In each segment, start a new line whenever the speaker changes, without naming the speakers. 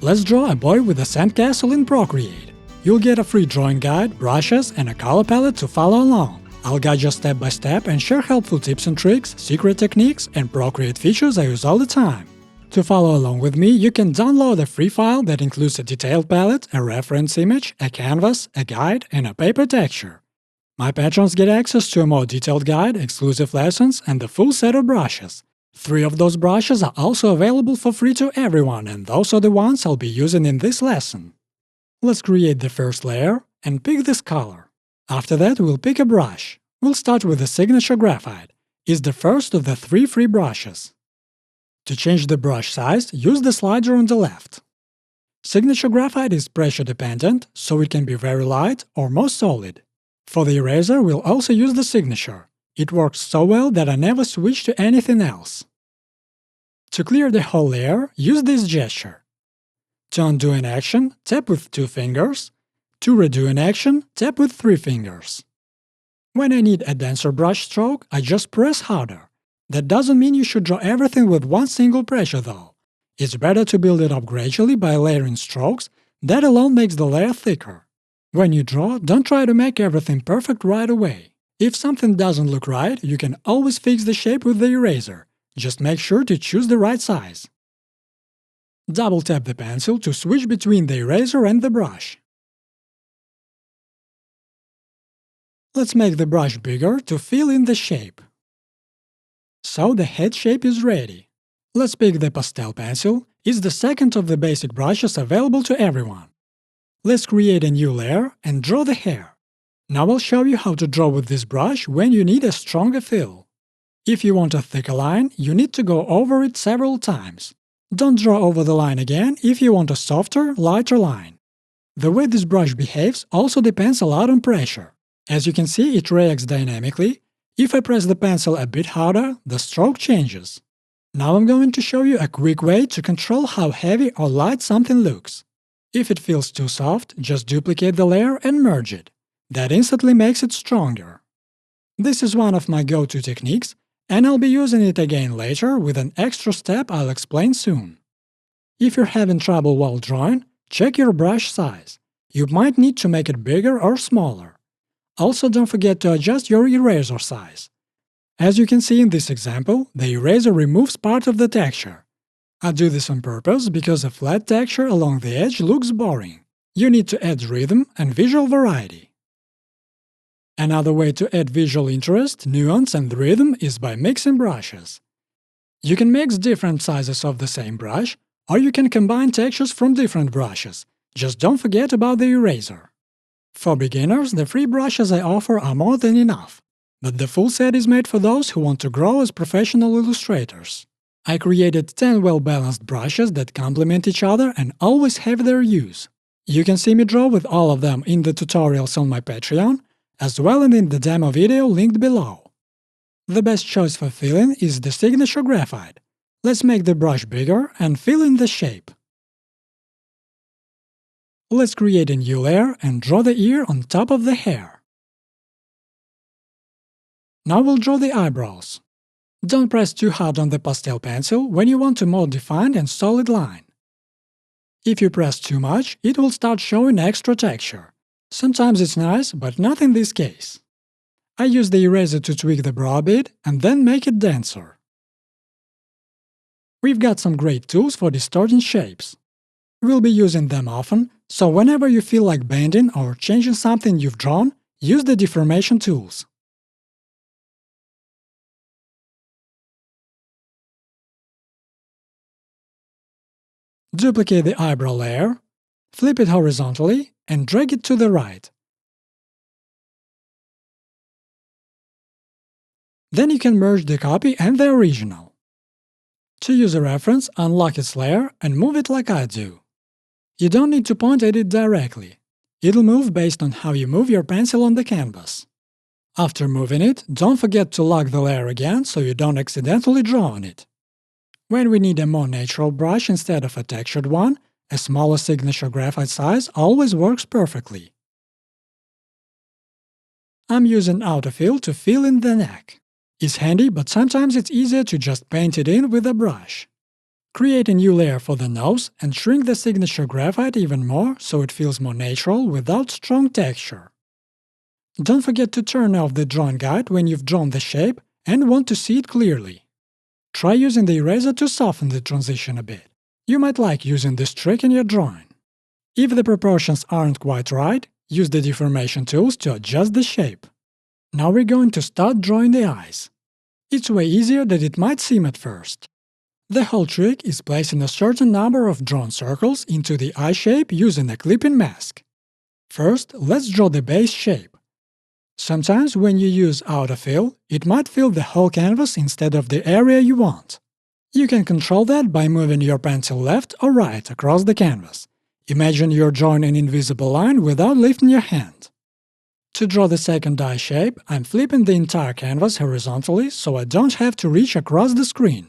Let's draw a boy with a sandcastle in Procreate. You'll get a free drawing guide, brushes, and a color palette to follow along. I'll guide you step by step and share helpful tips and tricks, secret techniques, and Procreate features I use all the time. To follow along with me, you can download a free file that includes a detailed palette, a reference image, a canvas, a guide, and a paper texture. My patrons get access to a more detailed guide, exclusive lessons, and the full set of brushes. 3 of those brushes are also available for free to everyone, and those are the ones I'll be using in this lesson. Let's create the first layer and pick this color. After that, we'll pick a brush. We'll start with the signature graphite. It's the first of the 3 free brushes. To change the brush size, use the slider on the left. Signature graphite is pressure dependent, so it can be very light or more solid. For the eraser, we'll also use the signature. It works so well that I never switch to anything else. To clear the whole layer, use this gesture. To undo an action, tap with 2 fingers. To redo an action, tap with 3 fingers. When I need a denser brush stroke, I just press harder. That doesn't mean you should draw everything with one single pressure though. It's better to build it up gradually by layering strokes. That alone makes the layer thicker. When you draw, don't try to make everything perfect right away. If something doesn't look right, you can always fix the shape with the eraser. Just make sure to choose the right size. Double-tap the pencil to switch between the eraser and the brush. Let's make the brush bigger to fill in the shape. So the head shape is ready. Let's pick the pastel pencil. It's the second of the basic brushes available to everyone. Let's create a new layer and draw the hair. Now I'll show you how to draw with this brush when you need a stronger fill. If you want a thicker line, you need to go over it several times. Don't draw over the line again if you want a softer, lighter line. The way this brush behaves also depends a lot on pressure. As you can see, it reacts dynamically. If I press the pencil a bit harder, the stroke changes. Now I'm going to show you a quick way to control how heavy or light something looks. If it feels too soft, just duplicate the layer and merge it. That instantly makes it stronger. This is one of my go-to techniques, and I'll be using it again later with an extra step I'll explain soon. If you're having trouble while drawing, check your brush size. You might need to make it bigger or smaller. Also, don't forget to adjust your eraser size. As you can see in this example, the eraser removes part of the texture. I do this on purpose because a flat texture along the edge looks boring. You need to add rhythm and visual variety. Another way to add visual interest, nuance, and rhythm is by mixing brushes. You can mix different sizes of the same brush, or you can combine textures from different brushes. Just don't forget about the eraser. For beginners, the free brushes I offer are more than enough, but the full set is made for those who want to grow as professional illustrators. I created 10 well-balanced brushes that complement each other and always have their use. You can see me draw with all of them in the tutorials on my Patreon, as well as in the demo video linked below. The best choice for filling is the signature graphite. Let's make the brush bigger and fill in the shape. Let's create a new layer and draw the ear on top of the hair. Now we'll draw the eyebrows. Don't press too hard on the pastel pencil when you want a more defined and solid line. If you press too much, it will start showing extra texture. Sometimes it's nice, but not in this case. I use the eraser to tweak the brow a bit and then make it denser. We've got some great tools for distorting shapes. We'll be using them often, so whenever you feel like bending or changing something you've drawn, use the deformation tools. Duplicate the eyebrow layer, flip it horizontally, and drag it to the right. Then you can merge the copy and the original. To use a reference, unlock its layer and move it like I do. You don't need to point at it directly. It'll move based on how you move your pencil on the canvas. After moving it, don't forget to lock the layer again so you don't accidentally draw on it. When we need a more natural brush instead of a textured one, a smaller signature graphite size always works perfectly. I'm using autofill to fill in the neck. It's handy, but sometimes it's easier to just paint it in with a brush. Create a new layer for the nose and shrink the signature graphite even more so it feels more natural without strong texture. Don't forget to turn off the drawing guide when you've drawn the shape and want to see it clearly. Try using the eraser to soften the transition a bit. You might like using this trick in your drawing. If the proportions aren't quite right, use the deformation tools to adjust the shape. Now we're going to start drawing the eyes. It's way easier than it might seem at first. The whole trick is placing a certain number of drawn circles into the eye shape using a clipping mask. First, let's draw the base shape. Sometimes when you use autofill, it might fill the whole canvas instead of the area you want. You can control that by moving your pencil left or right across the canvas. Imagine you're drawing an invisible line without lifting your hand. To draw the second eye shape, I'm flipping the entire canvas horizontally so I don't have to reach across the screen.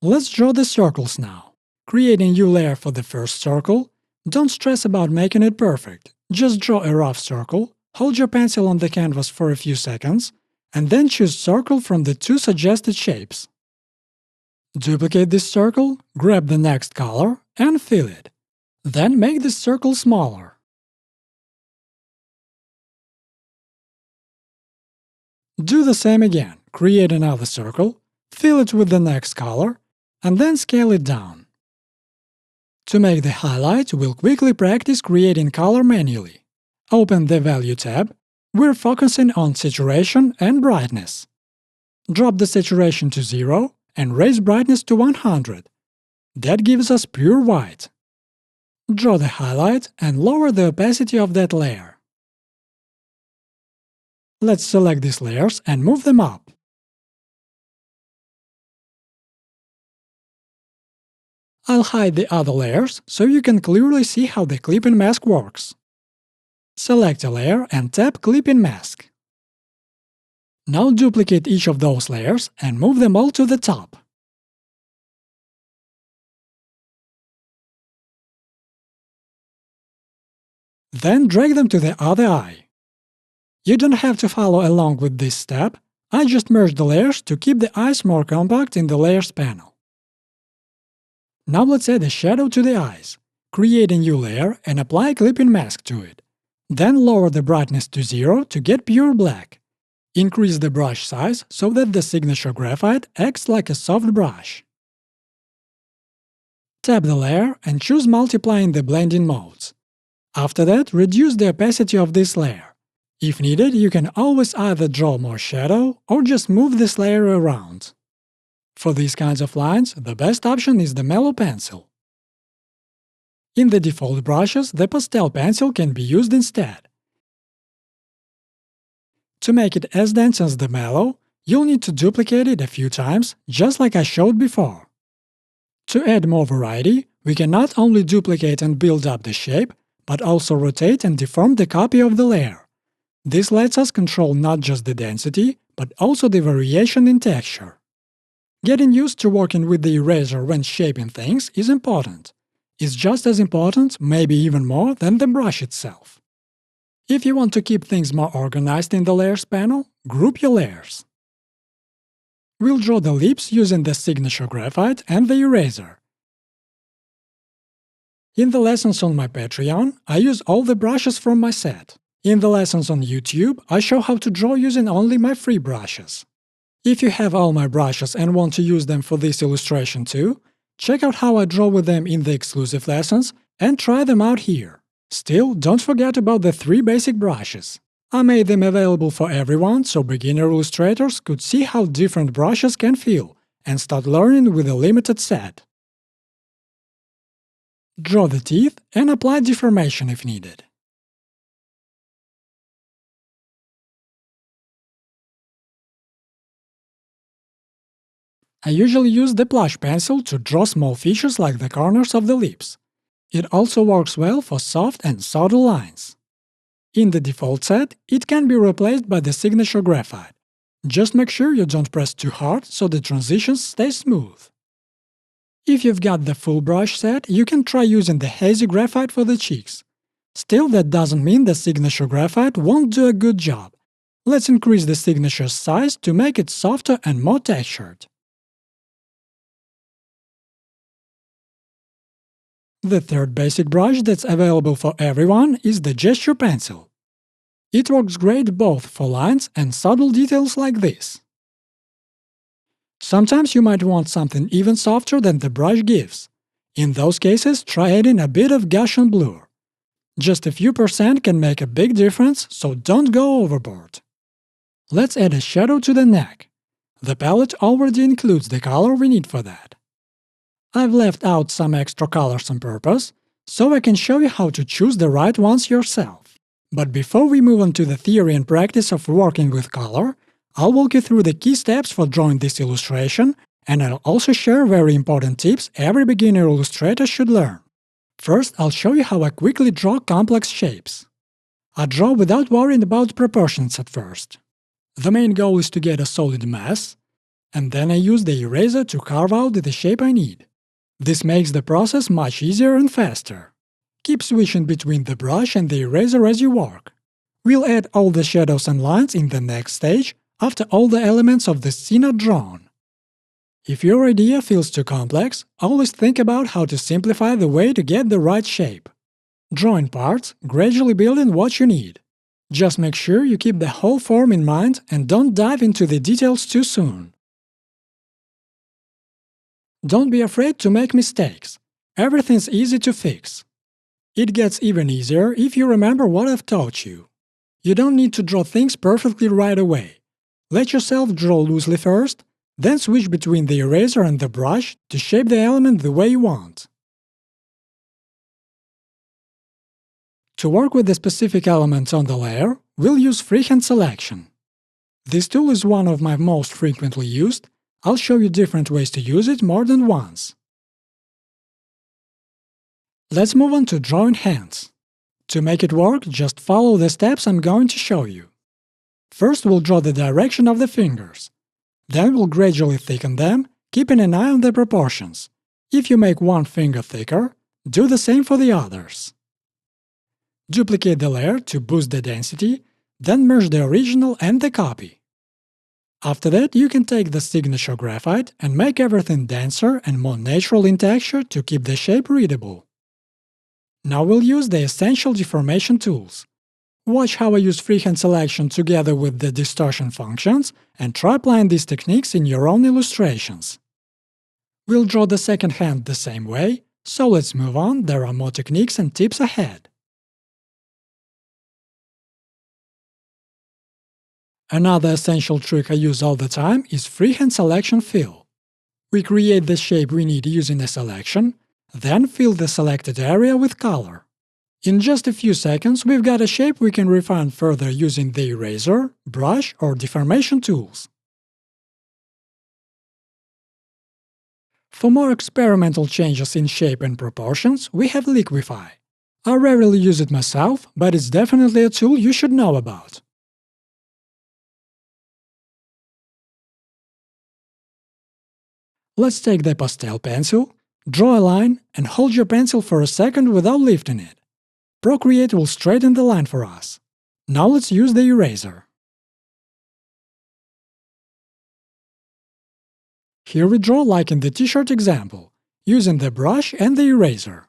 Let's draw the circles now. Create a new layer for the first circle. Don't stress about making it perfect. Just draw a rough circle, hold your pencil on the canvas for a few seconds, and then choose circle from the two suggested shapes. Duplicate this circle, grab the next color, and fill it. Then make this circle smaller. Do the same again. Create another circle, fill it with the next color, and then scale it down. To make the highlight, we'll quickly practice creating color manually. Open the Value tab. We're focusing on saturation and brightness. Drop the saturation to 0 and raise brightness to 100. That gives us pure white. Draw the highlight and lower the opacity of that layer. Let's select these layers and move them up. I'll hide the other layers so you can clearly see how the clipping mask works. Select a layer and tap Clipping Mask. Now duplicate each of those layers and move them all to the top. Then drag them to the other eye. You don't have to follow along with this step. I just merged the layers to keep the eyes more compact in the Layers panel. Now let's add a shadow to the eyes. Create a new layer and apply a clipping mask to it. Then lower the brightness to 0 to get pure black. Increase the brush size so that the signature graphite acts like a soft brush. Tap the layer and choose Multiply in the blending modes. After that, reduce the opacity of this layer. If needed, you can always either draw more shadow or just move this layer around. For these kinds of lines, the best option is the mellow pencil. In the default brushes, the pastel pencil can be used instead. To make it as dense as the mellow, you'll need to duplicate it a few times, just like I showed before. To add more variety, we can not only duplicate and build up the shape, but also rotate and deform the copy of the layer. This lets us control not just the density, but also the variation in texture. Getting used to working with the eraser when shaping things is important. It's just as important, maybe even more, than the brush itself. If you want to keep things more organized in the Layers panel, group your layers. We'll draw the lips using the signature graphite and the eraser. In the lessons on my Patreon, I use all the brushes from my set. In the lessons on YouTube, I show how to draw using only my free brushes. If you have all my brushes and want to use them for this illustration too, check out how I draw with them in the exclusive lessons and try them out here. Still, don't forget about the 3 basic brushes. I made them available for everyone so beginner illustrators could see how different brushes can feel and start learning with a limited set. Draw the teeth and apply deformation if needed. I usually use the plush pencil to draw small features like the corners of the lips. It also works well for soft and subtle lines. In the default set, it can be replaced by the signature graphite. Just make sure you don't press too hard so the transitions stay smooth. If you've got the full brush set, you can try using the hazy graphite for the cheeks. Still, that doesn't mean the signature graphite won't do a good job. Let's increase the signature's size to make it softer and more textured. The third basic brush that's available for everyone is the gesture pencil. It works great both for lines and subtle details like this. Sometimes you might want something even softer than the brush gives. In those cases, try adding a bit of Gaussian Blur. Just a few percent can make a big difference, so don't go overboard. Let's add a shadow to the neck. The palette already includes the color we need for that. I've left out some extra colors on purpose, so I can show you how to choose the right ones yourself. But before we move on to the theory and practice of working with color, I'll walk you through the key steps for drawing this illustration, and I'll also share very important tips every beginner illustrator should learn. First, I'll show you how I quickly draw complex shapes. I draw without worrying about proportions at first. The main goal is to get a solid mass, and then I use the eraser to carve out the shape I need. This makes the process much easier and faster. Keep switching between the brush and the eraser as you work. We'll add all the shadows and lines in the next stage, after all the elements of the scene are drawn. If your idea feels too complex, always think about how to simplify the way to get the right shape. Draw in parts, gradually building what you need. Just make sure you keep the whole form in mind and don't dive into the details too soon. Don't be afraid to make mistakes. Everything's easy to fix. It gets even easier if you remember what I've taught you. You don't need to draw things perfectly right away. Let yourself draw loosely first, then switch between the eraser and the brush to shape the element the way you want. To work with the specific elements on the layer, we'll use Freeform Selection. This tool is one of my most frequently used. I'll show you different ways to use it more than once. Let's move on to drawing hands. To make it work, just follow the steps I'm going to show you. First, we'll draw the direction of the fingers. Then we'll gradually thicken them, keeping an eye on the proportions. If you make one finger thicker, do the same for the others. Duplicate the layer to boost the density, then merge the original and the copy. After that, you can take the signature graphite and make everything denser and more natural in texture to keep the shape readable. Now we'll use the essential deformation tools. Watch how I use Freeform Selection together with the distortion functions and try applying these techniques in your own illustrations. We'll draw the second hand the same way, so let's move on, there are more techniques and tips ahead. Another essential trick I use all the time is Freeform Selection Fill. We create the shape we need using a selection, then fill the selected area with color. In just a few seconds, we've got a shape we can refine further using the eraser, brush, or deformation tools. For more experimental changes in shape and proportions, we have Liquify. I rarely use it myself, but it's definitely a tool you should know about. Let's take the pastel pencil, draw a line, and hold your pencil for a second without lifting it. Procreate will straighten the line for us. Now let's use the eraser. Here we draw like in the t-shirt example, using the brush and the eraser.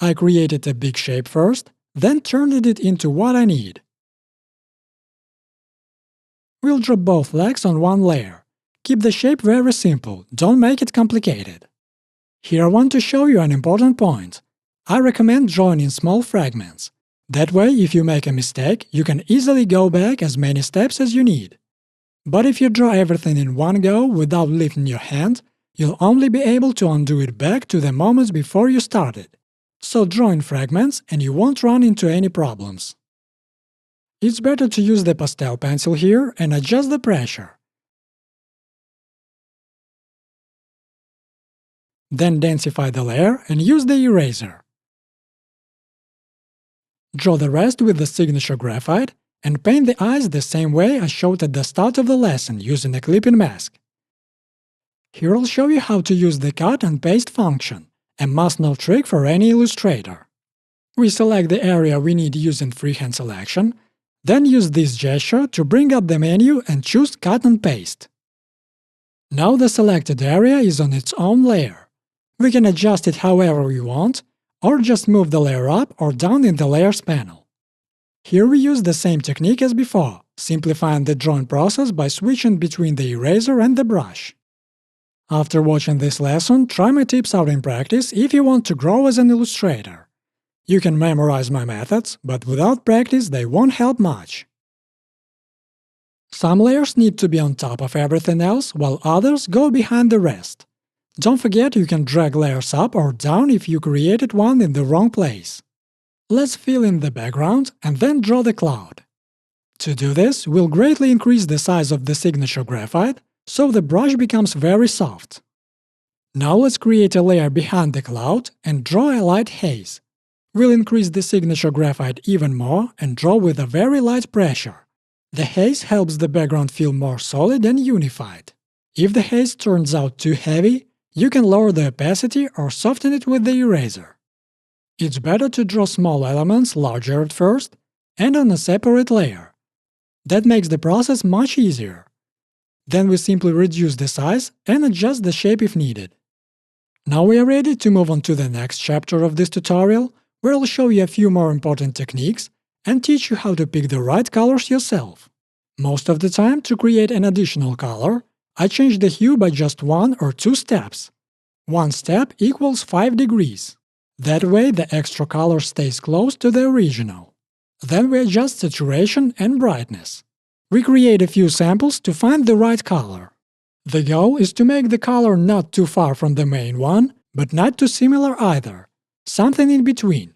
I created a big shape first, then turned it into what I need. We'll draw both legs on one layer. Keep the shape very simple, don't make it complicated. Here I want to show you an important point. I recommend drawing in small fragments. That way, if you make a mistake, you can easily go back as many steps as you need. But if you draw everything in one go without lifting your hand, you'll only be able to undo it back to the moments before you started. So draw in fragments and you won't run into any problems. It's better to use the pastel pencil here and adjust the pressure. Then densify the layer and use the eraser. Draw the rest with the signature graphite and paint the eyes the same way I showed at the start of the lesson using a clipping mask. Here I'll show you how to use the cut and paste function, a must-know trick for any illustrator. We select the area we need using Freeform Selection, Then use this gesture to bring up the menu and choose Cut and Paste. Now the selected area is on its own layer. We can adjust it however we want, or just move the layer up or down in the Layers panel. Here we use the same technique as before, simplifying the drawing process by switching between the eraser and the brush. After watching this lesson, try my tips out in practice if you want to grow as an illustrator. You can memorize my methods, but without practice they won't help much. Some layers need to be on top of everything else, while others go behind the rest. Don't forget you can drag layers up or down if you created one in the wrong place. Let's fill in the background and then draw the cloud. To do this, we'll greatly increase the size of the signature graphite, so the brush becomes very soft. Now let's create a layer behind the cloud and draw a light haze. We'll increase the signature graphite even more and draw with a very light pressure. The haze helps the background feel more solid and unified. If the haze turns out too heavy, you can lower the opacity or soften it with the eraser. It's better to draw small elements larger at first and on a separate layer. That makes the process much easier. Then we simply reduce the size and adjust the shape if needed. Now we are ready to move on to the next chapter of this tutorial, where I'll show you a few more important techniques and teach you how to pick the right colors yourself. Most of the time, to create an additional color, I change the hue by just 1 or 2 steps. 1 step equals 5 degrees. That way the extra color stays close to the original. Then we adjust saturation and brightness. We create a few samples to find the right color. The goal is to make the color not too far from the main one, but not too similar either. Something in between.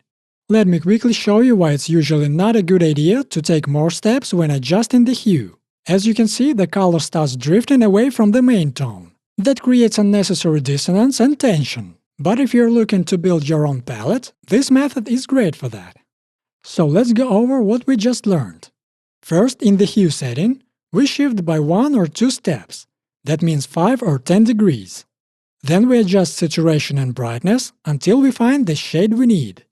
Let me quickly show you why it's usually not a good idea to take more steps when adjusting the hue. As you can see, the color starts drifting away from the main tone. That creates unnecessary dissonance and tension. But if you're looking to build your own palette, this method is great for that. So let's go over what we just learned. First, in the hue setting, we shift by 1 or 2 steps. That means 5 or 10 degrees. Then we adjust saturation and brightness until we find the shade we need.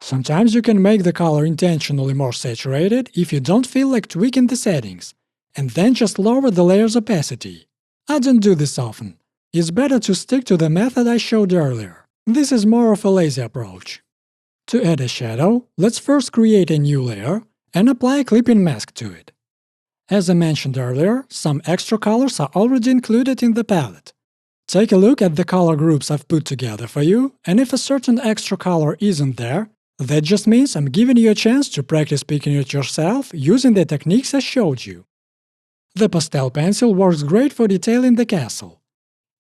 Sometimes you can make the color intentionally more saturated if you don't feel like tweaking the settings, and then just lower the layer's opacity. I don't do this often. It's better to stick to the method I showed earlier. This is more of a lazy approach. To add a shadow, let's first create a new layer and apply a clipping mask to it. As I mentioned earlier, some extra colors are already included in the palette. Take a look at the color groups I've put together for you, and if a certain extra color isn't there, that just means I'm giving you a chance to practice picking it yourself using the techniques I showed you. The pastel pencil works great for detailing the castle.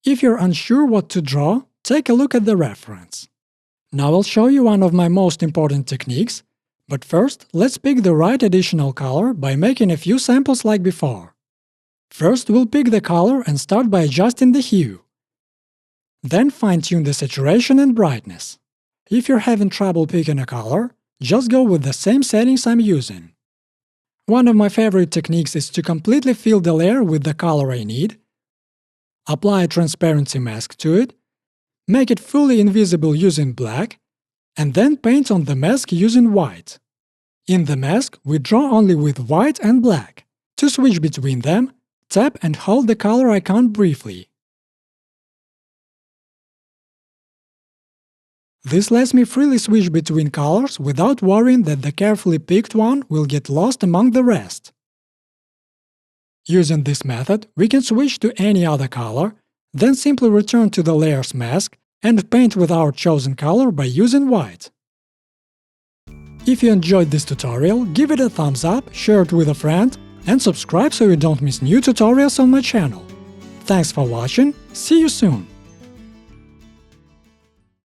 If you're unsure what to draw, take a look at the reference. Now I'll show you one of my most important techniques, but first let's pick the right additional color by making a few samples like before. First we'll pick the color and start by adjusting the hue. Then fine-tune the saturation and brightness. If you're having trouble picking a color, just go with the same settings I'm using. One of my favorite techniques is to completely fill the layer with the color I need, apply a transparency mask to it, make it fully invisible using black, and then paint on the mask using white. In the mask, we draw only with white and black. To switch between them, tap and hold the color icon briefly. This lets me freely switch between colors without worrying that the carefully picked one will get lost among the rest. Using this method, we can switch to any other color, then simply return to the layer's mask and paint with our chosen color by using white. If you enjoyed this tutorial, give it a thumbs up, share it with a friend, and subscribe so you don't miss new tutorials on my channel. Thanks for watching, see you soon!